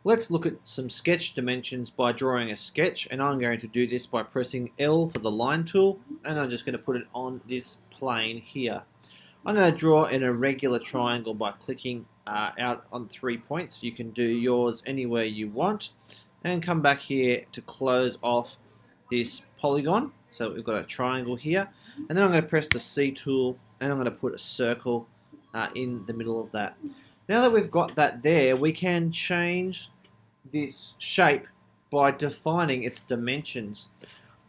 Let's look at some sketch dimensions by drawing a sketch, and I'm going to do this by pressing L for the line tool, and I'm just going to put it on this plane here. I'm going to draw an irregular triangle by clicking out on 3 points. You can do yours anywhere you want, and come back here to close off this polygon. So we've got a triangle here, and then I'm going to press the C tool, and I'm going to put a circle in the middle of that. Now that we've got that there, we can change this shape by defining its dimensions.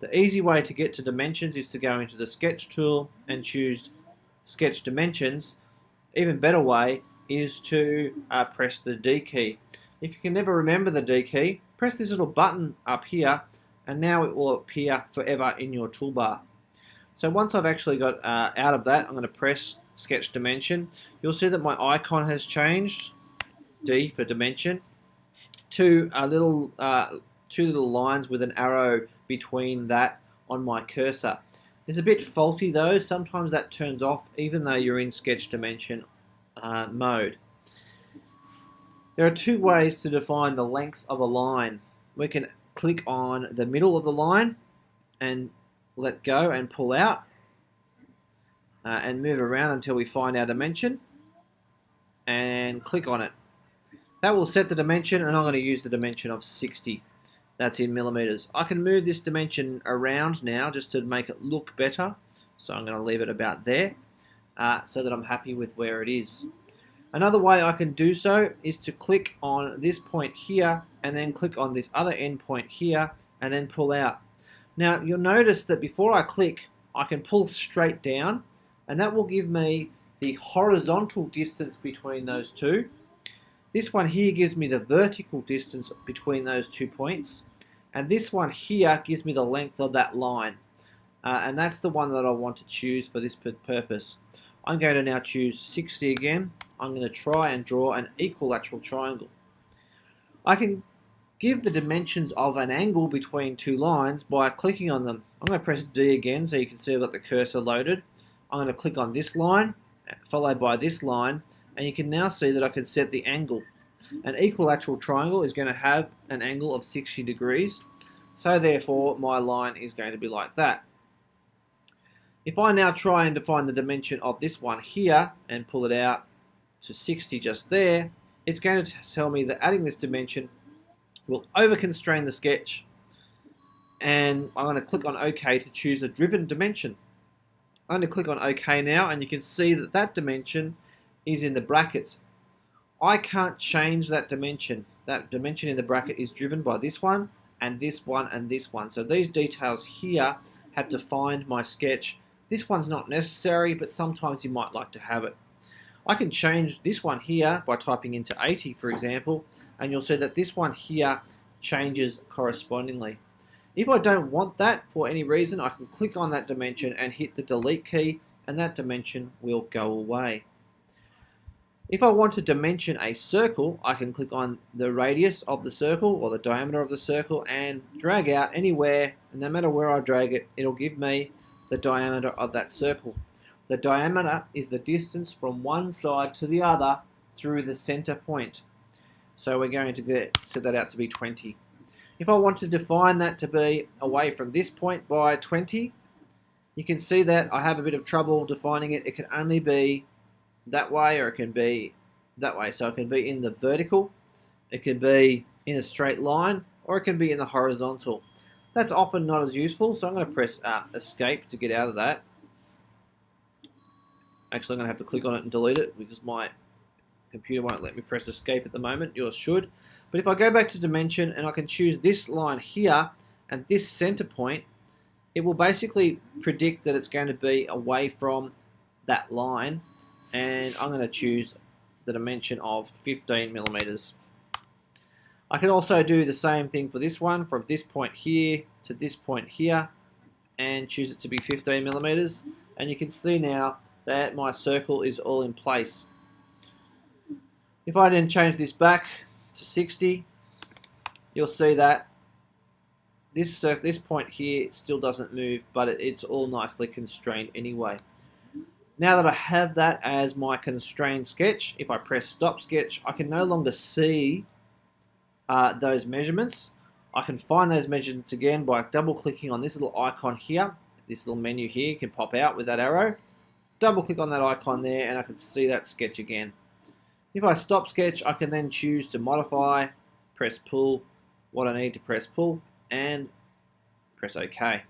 The easy way to get to dimensions is to go into the sketch tool and choose sketch dimensions. Even better way is to press the D key. If you can never remember the D key, press this little button up here, and now it will appear forever in your toolbar. So once I've actually got out of that, I'm going to press sketch dimension. You'll see that my icon has changed, D for dimension, to two little lines with an arrow between that on my cursor. It's a bit faulty though. Sometimes that turns off even though you're in sketch dimension mode. There are two ways to define the length of a line. We can click on the middle of the line and let go and pull out and move around until we find our dimension and click on it. That will set the dimension, and I'm going to use the dimension of 60. That's in millimeters. I can move this dimension around now just to make it look better. So I'm going to leave it about there so that I'm happy with where it is. Another way I can do so is to click on this point here and then click on this other end point here and then pull out. Now you'll notice that before I click, I can pull straight down, and that will give me the horizontal distance between those two. This one here gives me the vertical distance between those 2 points, and this one here gives me the length of that line, and that's the one that I want to choose for this purpose. I'm going to now choose 60 again. I'm going to try and draw an equilateral triangle. I can give the dimensions of an angle between two lines by clicking on them. I'm going to press D again so you can see I've got the cursor loaded. I'm going to click on this line followed by this line, and you can now see that I can set the angle. An equilateral triangle is going to have an angle of 60 degrees, so therefore my line is going to be like that. If I now try and define the dimension of this one here and pull it out to 60 just there, it's going to tell me that adding this dimension will over-constrain the sketch, and I'm going to click on OK to choose a driven dimension. I'm going to click on OK now, and you can see that that dimension is in the brackets. I can't change that dimension. That dimension in the bracket is driven by this one and this one and this one. So these details here have defined my sketch. This one's not necessary, but sometimes you might like to have it. I can change this one here by typing into 80, for example, and you'll see that this one here changes correspondingly. If I don't want that for any reason, I can click on that dimension and hit the delete key, and that dimension will go away. If I want to dimension a circle, I can click on the radius of the circle or the diameter of the circle and drag out anywhere, and no matter where I drag it, it'll give me the diameter of that circle. The diameter is the distance from one side to the other through the center point. So we're going to set that out to be 20. If I want to define that to be away from this point by 20, you can see that I have a bit of trouble defining it. It can only be that way, or it can be that way. So it can be in the vertical, it can be in a straight line, or it can be in the horizontal. That's often not as useful, so I'm going to press escape to get out of that. Actually, I'm going to have to click on it and delete it because my computer won't let me press escape at the moment. Yours should. But if I go back to dimension and I can choose this line here and this center point, it will basically predict that it's going to be away from that line, and I'm going to choose the dimension of 15 millimeters. I can also do the same thing for this one, from this point here to this point here, and choose it to be 15 millimeters, and you can see now that my circle is all in place. If I then change this back to 60, you'll see that this point here still doesn't move, but it's all nicely constrained anyway. Now that I have that as my constrained sketch, if I press stop sketch, I can no longer see those measurements. I can find those measurements again by double clicking on this little icon here. This little menu here can pop out with that arrow. Double click on that icon there and I can see that sketch again. If I stop sketch, I can then choose to modify, press pull, what I need to press pull, and press OK.